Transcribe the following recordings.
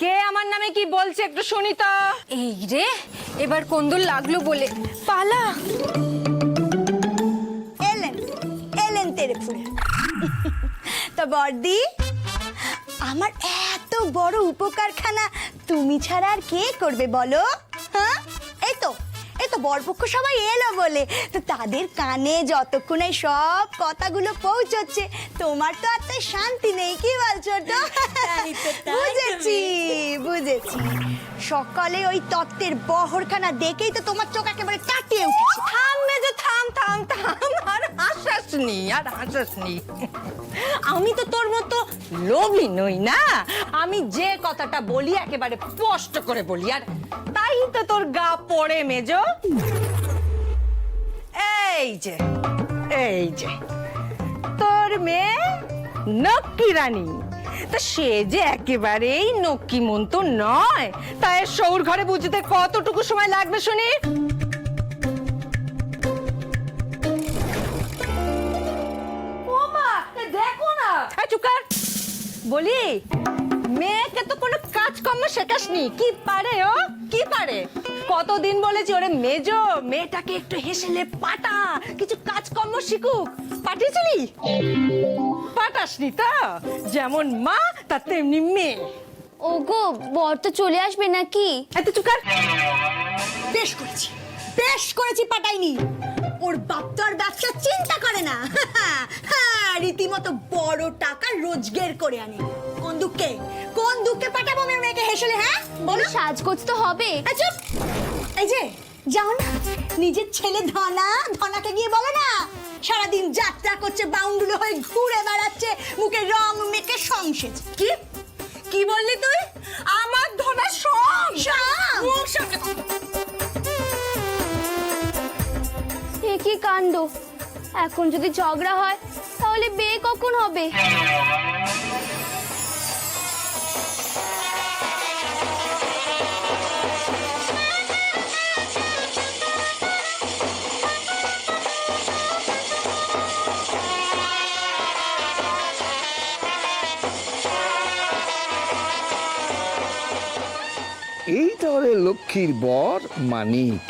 কে আমার নামে কি বলছে একটু শুনি তো। এই রে, এবার কোন্দল লাগলো বলে পালা। এলেন এলেন তেরে ফুরে। তো বর্দি, আমার এত বড় উপকারখানা তুমি ছাড়া আর কে করবে বলো? হ্যাঁ, এই তো বরপক্ষ সবাই এলো বলে, তো তাদের কানে যতক্ষণ এই সব কথাগুলো পৌঁছচ্ছে তোমার তো আর তাই শান্তি নেই, কি বলছো? বুঝেছি বুঝেছি, সকালে ওই তত্ত্বের বহরখানা দেখেই তো তোমার চোখ একেবারে কাটিয়ে উঠেছে। থাম মেজো, থাম থাম থাম, আর হাসাসনি আর হাসাসনি। আমি তো তোর মতো লোভী নই না, আমি যে কথাটা বলি একেবারে স্পষ্ট করে বলি, আর তাই তো তোর গা পড়ে মেজো। এই যে তোর মেয়ে নক্কি রানী, তা সে যে একেবারেই নক্কি মন তো নয়, তাই সৌর ঘরে বুঝতে কতটুকু সময় লাগবে শুনি? দেখো না, চুকার বলি, মেয়েকে তো কোনো কাজকর্ম শেখাসনি। কি পারে ও, কি পারে? কতদিন বলেছি ওরে মেজো, মেয়েটাকে একটু হেসেলে পাটা, কিছু কাজকর্ম শিখুক। পাঠিয়েছিলি? পাঠাসনি তো? যেমন মা তার তেমনি মেয়ে। ওগো, বর তো চলে আসবে নাকি? এত চুকার। বেশ করেছি পাঠাইনি। ওর বাপ তো আর ব্যবসা চিন্তা করে না, রীতিমতো বড় টাকা রোজগার করে আনে। কোন দুঃখে পাঠাবো আমি মেয়েকে হেসেলে? হ্যাঁ বলো, সাজগোজ তো হবে। আচ্ছা, এই যে যাও না, নিজের ছেলে ধনাকে গিয়ে বলো না, সারাদিন যাত্রা করছে, বাউন্ডুলো হয়ে ঘুরে বেড়াচ্ছে, মুখে রং মেখে সংসেছে। কি বললি তুই? আমার ধনা সব এ কি কাণ্ড! এখন যদি ঝগড়া হয় তাহলে বিয়ে কখন হবে? এই তাহলে লক্ষ্মীর বর মানিক।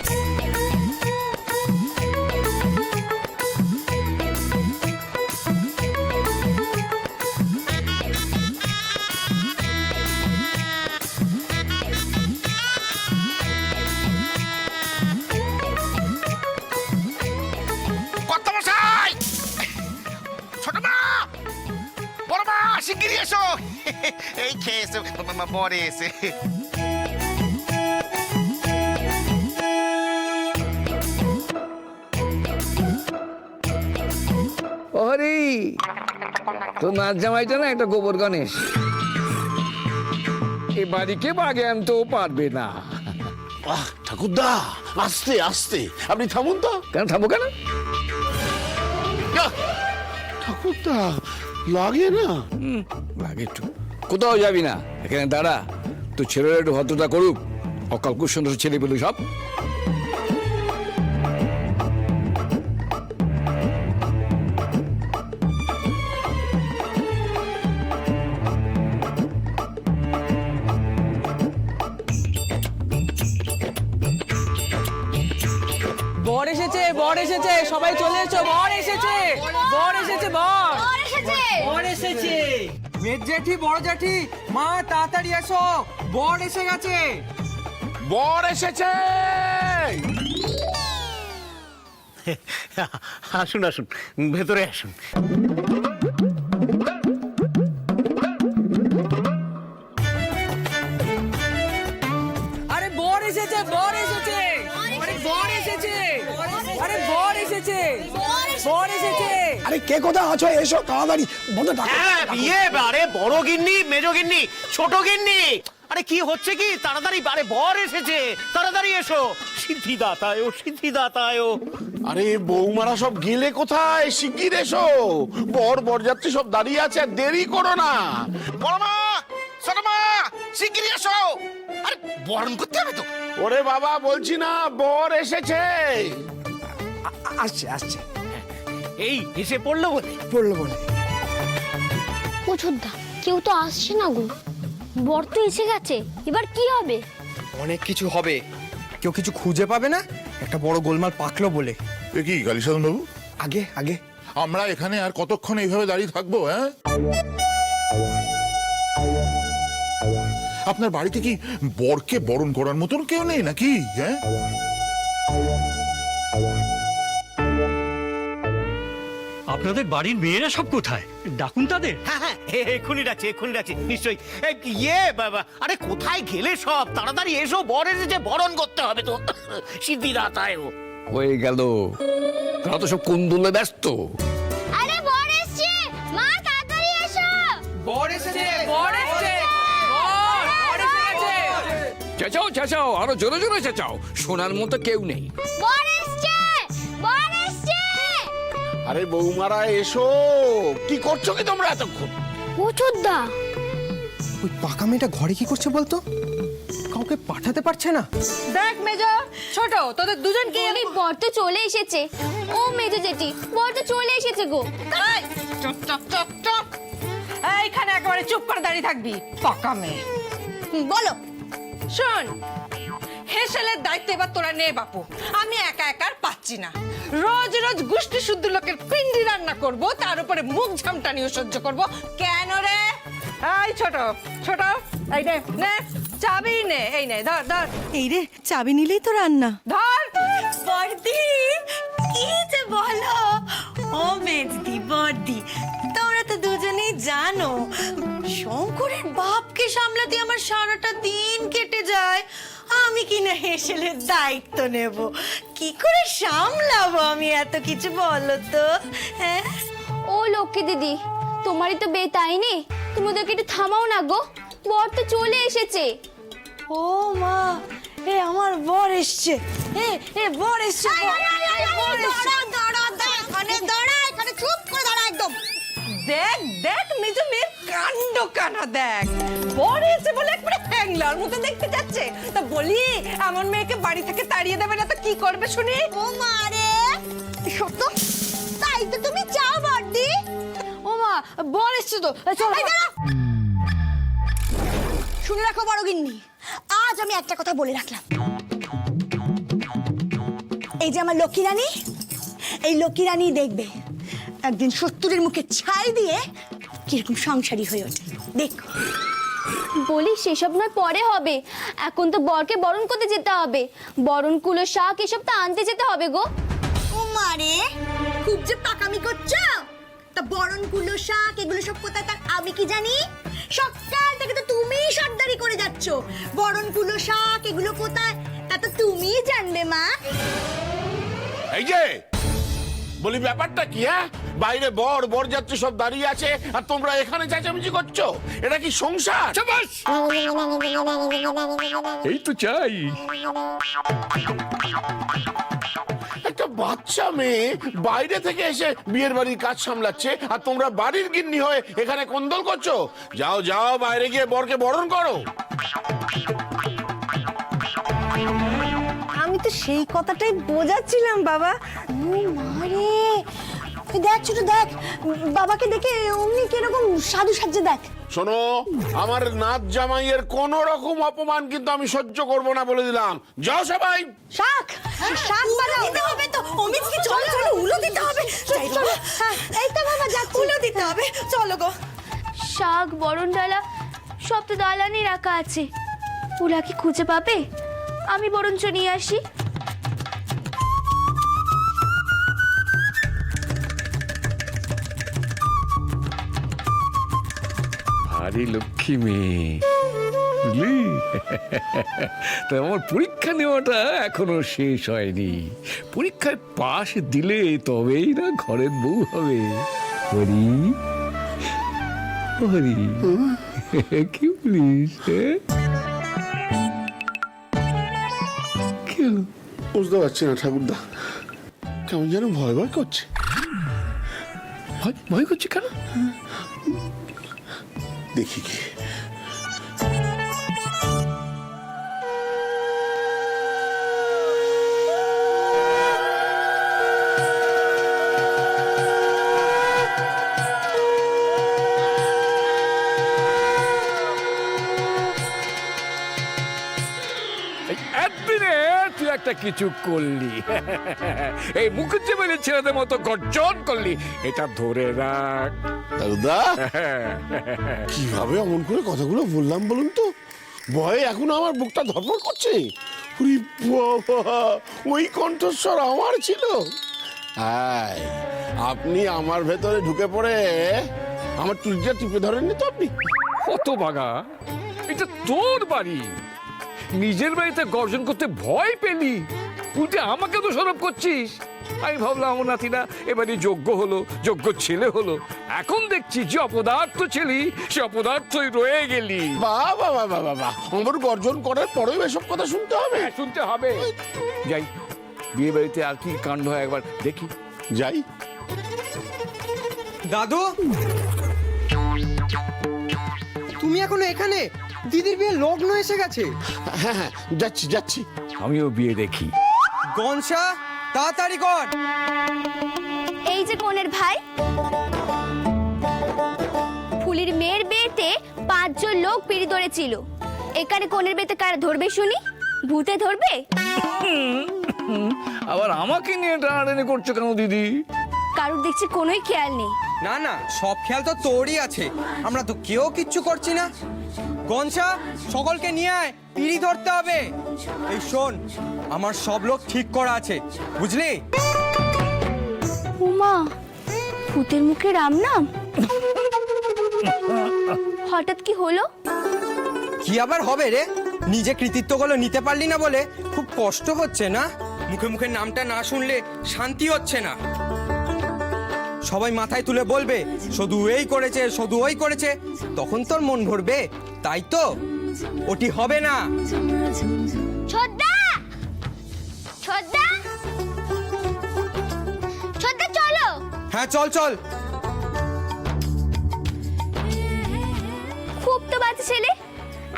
এই খেয়েছে বরে এসে। আরে তো নাচ জামাইটা না একটা গোবর গণেশ, এ বাড়িকে বাগে আনতেও পারবে না। ঠাকুরদা, আস্তে আস্তে, আপনি থামুন তো। কেন থামবো কেন? ঠাকুরদা, লাগে না? লাগে একটু। কোথাও যাবি না, এখানে দাঁড়া। তো ছেলেরা একটু ভদ্রতা করুক, অকাল কুসুন্দর ছেলে পেলে সব। বর এসেছে, বর এসেছে, সবাই চলে এসো। বর এসেছে, বর এসেছে, বর এসেছে। মেজ জেঠি, বড় জেঠি, মা তাড়াতাড়ি এসো, বর এসে গেছে। বর এসেছে। আসুন আসুন, ভেতরে আসুন। আরে বর এসেছে, বর এসেছে, আরে বর এসেছে, আরে বর এসেছে, বর এসেছে। আরে কে কোথায় আছো? এসো তাড়াতাড়ি, বন্ধু ডাকো। বিয়ে, আরে বড় গিন্নি, মেজো গিন্নি, ছোট গিন্নি, আরে কি হচ্ছে কি? তাড়াতাড়ি, আরে বর এসেছে, তাড়াতাড়ি এসো। সিদ্ধিদাতায়, সিদ্ধিদাতায়। আরে বৌমারা সব গেলে কোথায়? শিগগির এসো, বরযাত্রী সব দাঁড়িয়ে আছে, দেরি করো না। বড়মা, ছোটমা, শিগগির এসো, আরে বরণ করতে হবে তো। ওরে বাবা, বলছি না, বর এসেছে। আসছে আসছে, এই এসে পড়লো বলে। পড়লো বলে। ও ছোটদা, কেউ তো আসছে না গো। বর তো এসে গেছে, এবার কি হবে? অনেক কিছু হবে, কেউ কিছু খুঁজে পাবে না, একটা বড় গোলমাল পাকলো বলে। এ কি কালীসাধন বাবু, আগে আগে আমরা এখানে আর কতক্ষণ এইভাবে দাঁড়িয়ে থাকবো? হ্যাঁ, আপনার বাড়িতে কি বরকে বরণ করার মতন কেউ নেই নাকি? হ্যাঁ, আপনাদের বাড়ির মেয়েরা সব কোথায়? ডাকুন তাদের। হ্যাঁ হ্যাঁ, এক্ষুনি ডাকছি নিশ্চয়ই। বাবা, আরে কোথায় গেলে সব? তাড়াতাড়ি এসো, বর এসেছে, বরণ করতে হবে তো। সিদ্ধিদাতায়ও হয়ে গেল, তারা তো সব কুন্দুলে ব্যস্ত। আরে বর এসেছে, মা তাড়াতাড়ি এসো। বর এসেছে, বর এসেছে, বর এসে গেছে। চেঁচাও চেঁচাও, আরো জোরে জোরে চেঁচাও, শোনার মতো কেউ নেই। বর এসেছে, বর এসেছে। আরে বৌমারা এসো, কি করছো কি তোমরা এতক্ষণ? ও চোদ্দা, ওই পাকা মেয়েটা ঘরে কি করছে বলতো? কাউকে পাঠাতে পারছে না। দেখ মেজো, ছোট, তোদের দুজনকে বলি বর তো চলে এসেছে। ও মেজো জেঠি, বর তো চলে এসেছে গো। এই, চুপ চুপ চুপ চুপ, এইখানে একেবারে চুপ করে দাঁড়িয়ে থাকবি, পাকা মেয়ে। বলো। শোন, হেসেলের দায়িত্ব এবার তোরা নে বাপু, আমি একা একা আর পাচ্ছি না। রোজ রোজ গোষ্ঠী শুদ্ধ লোকের পিন্ডি রান্না করব, তার উপরে মুখ ঝামটানিও সহ্য করব। কেন রে? এই ছোট ছোট, এই নে নে চাবি নে, এই নে ধর ধর, এই রে, চাবি নিলেই তো রান্না। ধর। বর্দি, কি যে বলো? ও মেজদি, বর্দি, তোমরা তো দুজনেই জানো শঙ্করের বাপকে সামলাতে আমার সারাটা দিন কেটে যায়। আমি কি না হেসেলের দায়িত্ব নেব? কি করে সামলাবো আমি এত কিছু, বলো তো? হ্যাঁ, ও লক্ষ্মী দিদি, তোমারই তো বে, তাই নে? তুমি ওদেরকে একটু থামাও না গো, বর তো চলে এসেছে। ও মা, এ আমার বর এসছে, এ বর এসছে, এখানে চুপ করে দাঁড়া একদম। দেখ দেখ মেজো মেয়ের কাণ্ড কানা দেখ, বড় এসে বলে একবারে হ্যাংলার মতো দেখতে যাচ্ছে। তা বলি, এমন মেয়েকে বাড়ি থেকে তাড়িয়ে দেবে না তো কি করবে শুনি? ও মা রে, সত্য তাই তো তুমি চাও বর্দি? ও মা, বর এসছে তো, চল। এই দাঁড়া। শুনে রাখো বড় গিন্নি, আজ আমি একটা কথা বলে রাখলাম। এই যে আমার লক্ষ্মী রানী, এই লক্ষ্মী রানী দেখবে একদিন শত্রুরের মুখে ছাই দিয়ে কিরকম সংসারী হয়ে ওঠে, দেখো। বলি সেসব নয়, পরে হবে। এখন তো বরকে বরণ করতে যেতে হবে, বরণ কুলো শাক এসব তো আনতে যেতে হবে গো। ও মারে, খুব যে পাকামি করছো। তা বরণ কুলো শাক এগুলো সব কোথায়, তার আমি কি জানি? সকাল থেকে তো তুমিই সর্দারি করে যাচ্ছ। বরণ কুলো শাক এগুলো কোথায় তা তো তুমিই জানবে মা। এই যে বলি, ব্যাপারটা কি? হ্যাঁ, বাইরে বর যাত্রী সব দাঁড়িয়ে আছে আর তোমরা এখানে চেঁচামেচি করছো, এটা কি সংসার? এই তো চাই। একটা বাচ্চা মেয়ে বাইরে থেকে এসে বিয়ের বাড়ির কাজ সামলাচ্ছে আর তোমরা বাড়ির গিন্নি হয়ে এখানে কোন্দল করছো। যাও যাও, বাইরে গিয়ে বরকে বরণ করো। আমি তো সেই কথাটাই বোঝাচ্ছিলাম বাবা। ও মারে, দেখ ছোট, দেখ বাবাকে দেখে অমনি কিরকম সাধু সাজ্জে দেখ। শোনো, আমার নাচ জামাইয়ের কোন রকম অপমান কিন্তু আমি সহ্য করব না বলে দিলাম। যাও সবাই। শাক শাক বাজাও, দিতে হবে তো। অমিতকে চলো চলো, উলো দিতে হবে। চলো, এই তো বাবা, যা উলো দিতে হবে, চলো গো। শাক, বরণ ডালা সব তো দালানে রাখা আছে, ওরা কি খুঁজে পাবে? আমি বরঞ্চ নিয়ে আসি। ভারী লক্ষ্মী মেয়ে, বুঝলি? তো আমার পরীক্ষা নেওয়াটা এখনো শেষ হয়নি। পরীক্ষায় পাশ দিলে তবেই না ঘরের বউ হবে। হরি হরি, কি বলিস? কি হলো? বুঝতে পারছি না ঠাকুরদা, কেমন যেন ভয় ভয় করছে। ভয় ভয় করছে কেন? দেখি কি। একদিনে তুই একটা কিছু করলি। এই মুখুজ্জে মেরে ছেলেদের মতো গর্জন করলি, এটা ধরে রাখ। দাদা কিভাবে অমন করে কথাগুলো বললাম বলুন তো? ভয়ে এখন আমার বুকটা ধরফর করছে। ওরে বাবা, ওই কণ্ঠস্বর আমার ছিল। আয়, আপনি আমার ভেতরে ঢুকে পড়ে আমার চুলটা টিপে ধরেননি তো আপনি? কত বাগা, এটা তোর বাড়ি, নিজের বাড়িতে গর্জন করতে ভয় পেলি, উল্টে আমাকে তো সরব করছিস। আমি ভাবলাম আমার নাতিরা এবারে যোগ্য হলো, যোগ্য ছেলে হলো। এখন দেখছি যে অপদার্থ ছেলি, সে অপদার্থই রয়ে গেলি। বাবা বাবা বাবা, আমার গর্জন করার পরেও এসব কথা শুনতে হবে? হ্যাঁ, শুনতে হবে। যাই, বিয়ে বাড়িতে আর কি কাণ্ড হয় একবার দেখি। যাই। দাদু, তুমি এখনো এখানে? দিদির বিয়ে লগ্ন এসে গেছে। হ্যাঁ হ্যাঁ, যাচ্ছি যাচ্ছি। আমিও বিয়ে দেখি। গনসা, তাড়াতাড়ি কর। এই যে কনের ভাই, ফুলির মেয়ের বিয়েতে 5 জন লোক পিড়ি ধরেছিল। এখানে কনের বিয়েতে কারা ধরবে শুনি? ভূতে ধরবে? আবার আমাকে নিয়ে টানাটানি করছো কেন দিদি? কারুর দেখছি কোনোই খেয়াল নেই। না না, সব খেয়াল তো তোরই আছে, আমরা তো কেউ কিচ্ছু করছি না। গনসা, সকলকে নিয়ে আয়, পিড়ি ধরতে হবে। এই শোন, আমার সব লোক ঠিক করা আছে, বুঝলি? উমা, ভূতের মুখে রাম নাম? হঠাৎ কি হলো? কি আবার হবে রে? নিজে কৃতিত্বগুলো নিতে পারলি না বলে খুব কষ্ট হচ্ছে না? মুখে মুখে নামটা না শুনলে শান্তি হচ্ছে না। সবাই মাথায় তুলে বলবে শুধু এই করেছে, শুধু ওই করেছে, তখন তোর মন ভরবে, তাই তো? ওটি হবে না। ছোদ্দা, ছোদ্দা, ছোদ্দা চলো। হ্যাঁ চল চল। খুব তো বাজে ছেলে,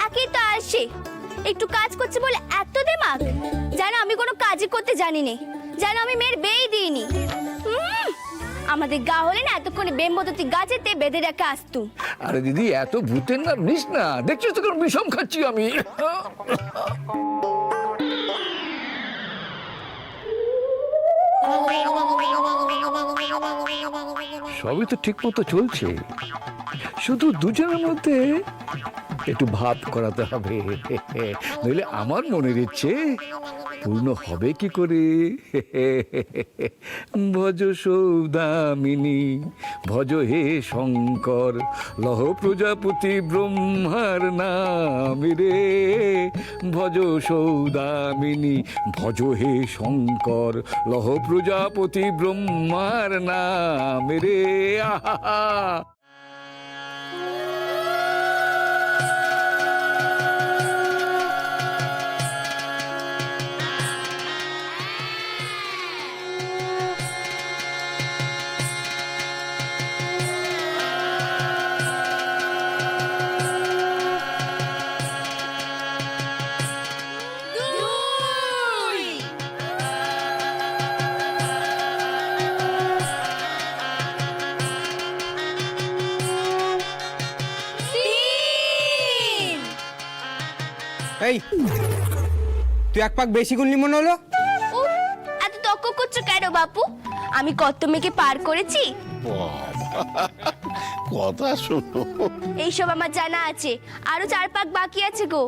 একই তো আসে, একটু কাজ করছে বলে এত দেমাগ। জানো আমি কোনো কাজই করতে জানি না, জানো আমি মেয়ের বিয়ে দিইনি। আমাদের গা হলে না এতক্ষণে বেমবতী গাছেতে বেঁধে রেখে আসতুম। আরে দিদি, এত ভূতের নাম নিস না, দেখছিস তো কেন বিষম খাচ্ছি আমি। সবই তো ঠিক মতো চলছে, শুধু দুজনের মধ্যে একটু ভাব করাতে হবে, নইলে আমার মনের ইচ্ছে পূর্ণ হবে কি করে। ভজ সৌদামিনী, ভজ হে শঙ্কর, লহ প্রজাপতি ব্রহ্মার নাম রে। ভজ সৌদামিনী, ভজ হে শঙ্কর, লহ প্রজাপতি ব্রহ্মার নাম রে। আহা, এই, তুই এক পাক বেশি গুনলি মনে হলো। উফ, এত তর্ক করছো কেন বাপু? আমি কত মেয়েকে পার করেছি। কথা শোনো। এইসব আমার জানা আছে, আরো 4 পাক বাকি আছে গো।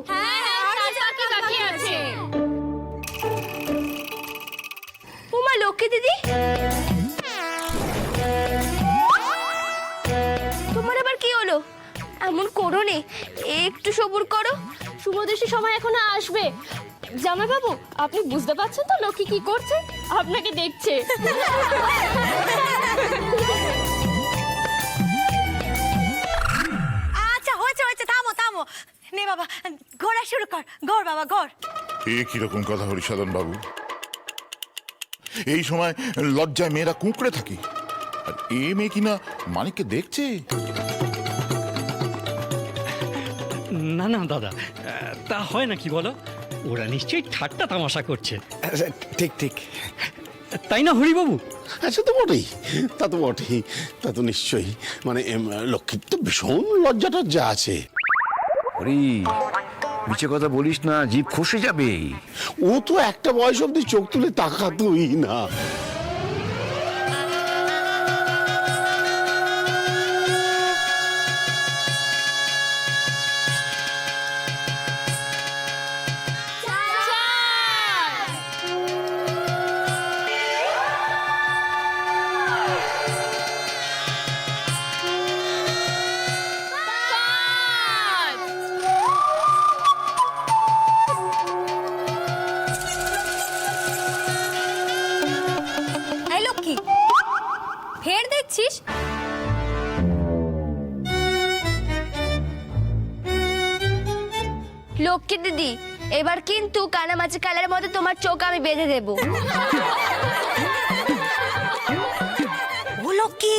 বাকি আছে। উমা, লক্ষ্মী দিদি, তোমার আবার কি হলো? এমন করো নে, একটু সবুর করো। শুভদৃষ্টি সময় এখনো আসবে। জামাই বাবু, আপনি বুঝতে পারছেন তো লক্ষ্মী কি করছে? আপনাকে দেখছে। আচ্ছা হয়েছে হয়েছে, থামো থামো। নে বাবা, ঘোরা শুরু কর। ঘর বাবা ঘর। এ কিরকম কথা হরিসাধন বাবু? এই সময় লজ্জায় মেয়েরা কুঁকড়ে থাকে, আর এ মেয়ে কিনা মানিককে দেখছে। না না দাদা, তা হয় না কি বলো? ওরা নিশ্চয়ই ঠাট্টা তামাশা করছে, ঠিক ঠিক। তাই না হরিবাবু? আচ্ছা, তো বটেই, তা তো বটেই, তা তো নিশ্চয়ই। মানে লক্ষ্মীর তো ভীষণ লজ্জা টজ্জা আছে। হরি, মিছে কথা বলিস না, জিভ খসে যাবে। ও তো একটা বয়স অব্দি চোখ তুলে তাকাতোই না। এই লক্ষ্মী, ফের দেখছিস? লক্ষ্মী দিদি, এবার কিন্তু কানামাছি কালারের মধ্যে তোমার চোখ আমি বেঁধে দেবো। ও লক্ষ্মী,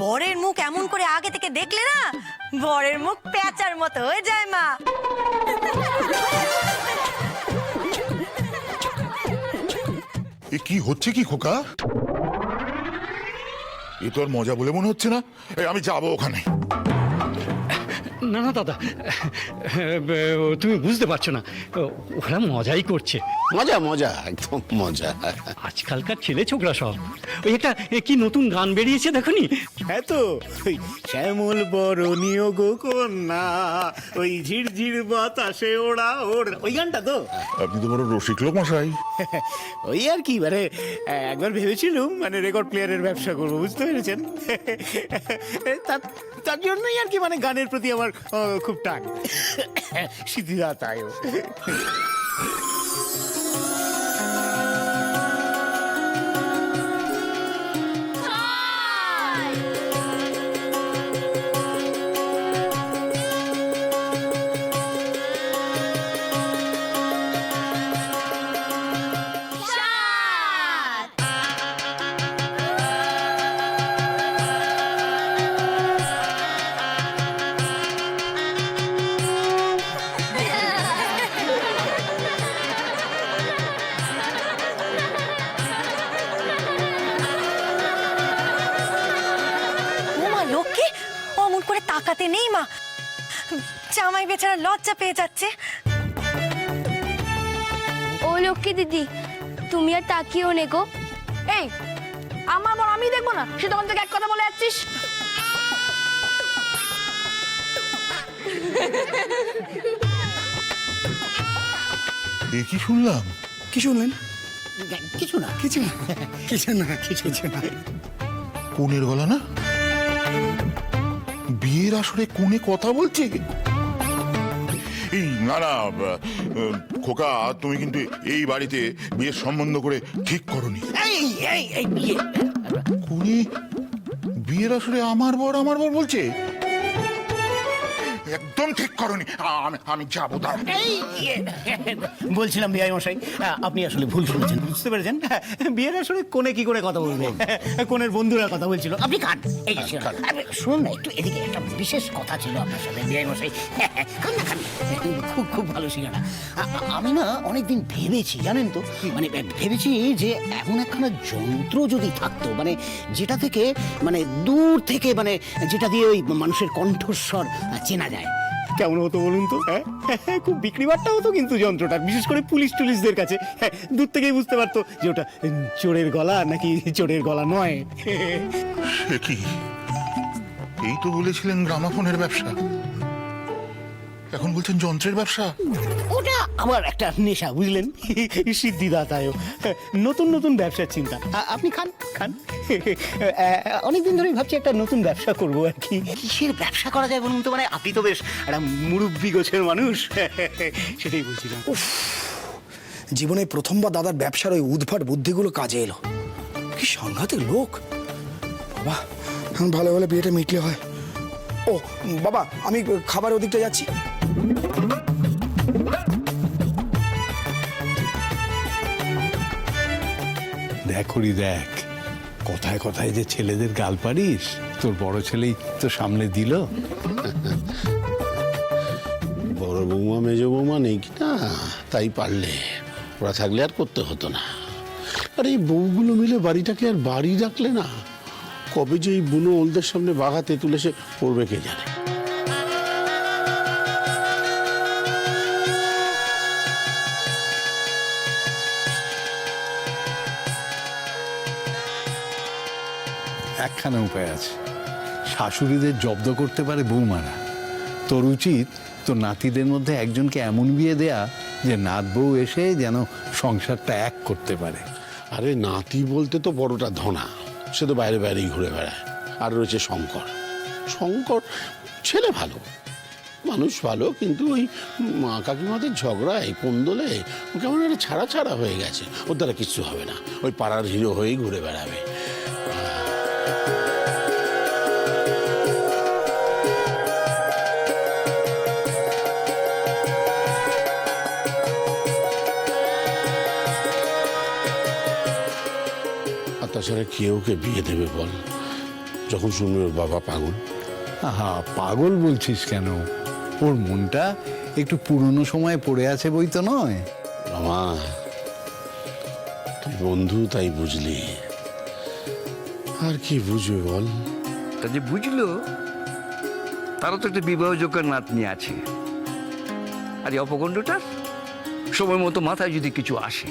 বরের মুখ এমন করে আগে থেকে দেখলে না, বরের মুখ পেঁচার মতো হয়ে যায় মা। এ কি হচ্ছে কি খোকা? এ তো আর মজা বলে মনে হচ্ছে না। আমি যাবো ওখানে। না না দাদা, তুমি বুঝতে পারছো না, ওরা মজাই করছে। মজা মজা, একদম মজা। আজকালকার ছেলে ছোকরা সব। ওই একটা কি নতুন গান বেরিয়েছে দেখনি? হ্যাঁ তো, ওই শ্যামল বরণীয় গো কন্যা, ওই ঝিরঝির বাতাসে ওড়া ওর, ওই গানটা তো। আপনি তো বড় রসিক লোক মশাই। ওই আর কি, মানে একবার ভেবেছিলুম মানে রেকর্ড প্লেয়ারের ব্যবসা করবো, বুঝতে পেরেছেন? তার জন্যই আর কি, মানে গানের প্রতি আমার খুব টান। সিদ্ধিদাতায়ও। লক্ষ্মী, অমন করে তাকাতে নেই মা, জামাই বেচারা লজ্জা পেয়ে যাচ্ছে। ও লক্ষ্মী দিদি, তুমি আর তাকিয়েও নেগো। এই, আমার বর আমি দেখবো না, সে তখন থেকে এক কথা বলে যাচ্ছিস। এ কি শুনলাম? কি শুনলেন? কিছু না, কিছু না, কিছু না, কিছু না। কোনের গলা না? বিয়ের আসরে কোনে কথা বলছে? এই না না, খোকা, তুমি কিন্তু এই বাড়িতে বিয়ের সম্বন্ধ করে ঠিক করনি। কোনে বিয়ের আসরে আমার বর বলছে? একদম ঠিক করনি। আমি যাবো। বলছিলাম বিআই মশাই, আপনি আসলে ভুল শুনেছেন, বুঝতে পেরেছেন? বিয়ের আসলে কোনে কি করে কথা বলবে? কোনের বন্ধুরা কথা বলছিল। আপনি কান, এই শুনুন না, একটু এদিকে একটা বিশেষ কথা ছিল আপনার সাথে বিআই মশাই। খান না, খান। খুব খুব ভালো শিখানা। আমি না অনেকদিন ভেবেছি, জানেন তো, মানে ভেবেছি যে এমন একখানা যন্ত্র যদি থাকতো, মানে যেটা থেকে, মানে দূর থেকে, মানে যেটা দিয়ে ওই মানুষের কণ্ঠস্বর চেনা যায়, কেমন হতো বলুন তো? খুব বিক্রি বাট্টা হতো কিন্তু যন্ত্রটা, বিশেষ করে পুলিশ টুলিশদের কাছে। দূর থেকেই বুঝতে পারতো যে ওটা চোরের গলা নাকি চোরের গলা নয়। সে কি? এই তো বলেছিলেন গ্রামাফোনের ব্যবসা, এখন বলছেন যন্ত্রের ব্যবসা। ওটা আমার একটা নেশা, বুঝলেন? সিদ্ধিদাতায়ও নতুন নতুন ব্যবসার চিন্তা। আপনি খান খান। অনেকদিন ধরেই ভাবছি একটা নতুন ব্যবসা করবো আর কি। কিসের ব্যবসা করা যায় বলুন তো? মানে আপনি তো বেশ একটা মুরব্বি গোছের মানুষ, সেটাই বলছিলাম। জীবনে প্রথমবার দাদার ব্যবসার ওই উদ্ভট বুদ্ধিগুলো কাজে এলো। কি সাংঘাতিক লোক বাবা! ভালো ভালো বিয়েটা মিটলে হয়। ও বাবা, আমি খাবার ওদিকটা যাচ্ছি। দেখ হরি দেখ, কথায় কথায় যে ছেলেদের গাল পারিস, তোর বড় ছেলেই তো সামনে দিল। বড় বৌমা মেজ বৌমা নেই কি না, তাই পারলে। ওরা থাকলে আর করতে হতো না। আর এই বউগুলো মিলে বাড়িটাকে আর বাড়ি রাখলে না, কবে যে এই বুনো ওলদের সামনে বাগাতে তুলে সে পড়বে কে জানে। একখানা উপায় আছে, শাশুড়িদের জব্দ করতে পারে বৌমারা। তোর উচিত তোর নাতিদের মধ্যে একজনকে এমন বিয়ে দেয়া যে নাত বউ এসে যেন সংসারটা এক করতে পারে। আরে নাতি বলতে তো বড়টা ধনা, সে তো বাইরে বাইরেই ঘুরে বেড়ায়। আর রয়েছে শঙ্কর। শঙ্কর ছেলে ভালো, মানুষ ভালো, কিন্তু ওই মা কাকিমাদের ঝগড়ায় কোন্দলে ও কেমন একটা ছাড়া ছাড়া হয়ে গেছে। ওর দ্বারা কিচ্ছু হবে না, ওই পাড়ার হিরো হয়েই ঘুরে বেড়াবে। আর তাছাড়া কে ওকে বিয়ে দেবে বল, যখন শুনবে ওর বাবা পাগল? আহা, পাগল বলছিস কেন? ওর মনটা একটু পুরনো সময়ে পড়ে আছে বই তো নয়। মামা, তুই বন্ধু তাই বুঝলি, আর কি বুঝবে বল? তা যে বুঝলো, তারও তো একটা বিবাহযোগ্য নাতনি আছে। আর এই অপগণ্ডটার সময় মতো মাথায় যদি কিছু আসে,